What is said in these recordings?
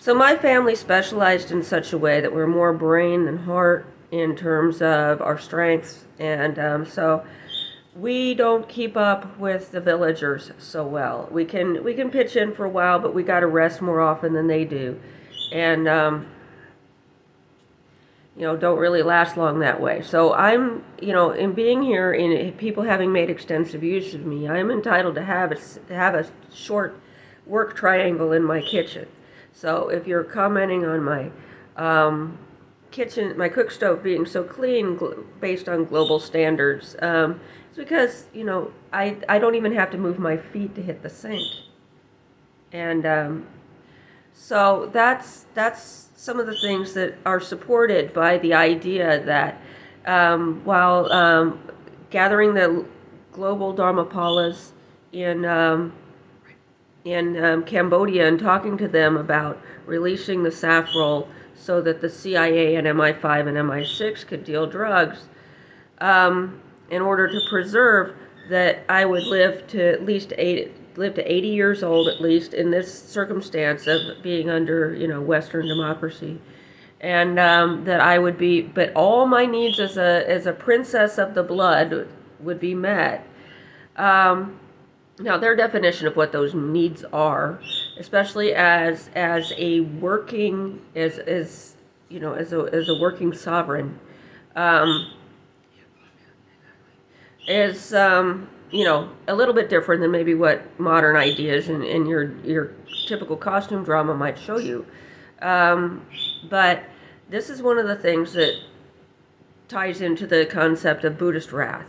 So my family specialized in such a way that we're more brain than heart in terms of our strengths, and so we don't keep up with the villagers so well. We can pitch in for a while, but we got to rest more often than they do, and don't really last long that way. So I'm, in being here, in people having made extensive use of me, I'm entitled to have a short work triangle in my kitchen. So if you're commenting on my kitchen, my cook stove being so clean based on global standards, it's because I don't even have to move my feet to hit the sink, and so that's some of the things that are supported by the idea that while gathering the global Dharmapalas in Cambodia and talking to them about releasing the saffron so that the CIA and MI5 and MI6 could deal drugs, in order to preserve that I would live to 80 years old at least in this circumstance of being under Western democracy, and that I would be, but all my needs as a princess of the blood would be met. Now their definition of what those needs are, especially as a working as a working sovereign, is a little bit different than maybe what modern ideas and your typical costume drama might show you. But this is one of the things that ties into the concept of Buddhist wrath,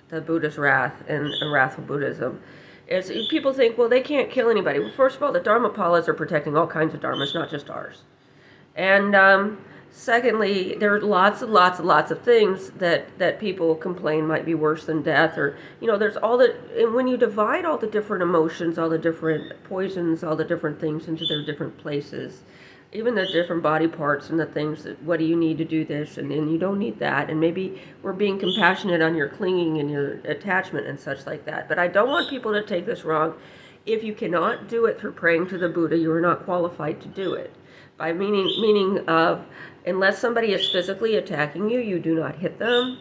the Buddhist wrath and wrathful Buddhism. Is people think, well, they can't kill anybody. Well, first of all, the Dharmapalas are protecting all kinds of dharmas, not just ours. And secondly, there are lots and lots and lots of things that people complain might be worse than death, or there's all the, and when you divide all the different emotions, all the different poisons, all the different things into their different places, even the different body parts and the things that, what do you need to do this, and you don't need that, and maybe we're being compassionate on your clinging and your attachment and such like that. But I don't want people to take this wrong. If you cannot do it through praying to the Buddha, you are not qualified to do it. By meaning of, unless somebody is physically attacking you, you do not hit them.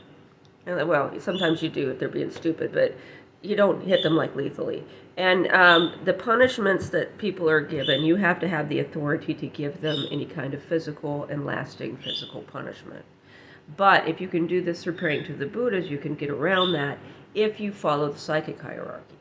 And well, sometimes you do if they're being stupid, but you don't hit them like lethally. And the punishments that people are given, you have to have the authority to give them any kind of physical and lasting physical punishment. But if you can do this through praying to the Buddhas, you can get around that if you follow the psychic hierarchy.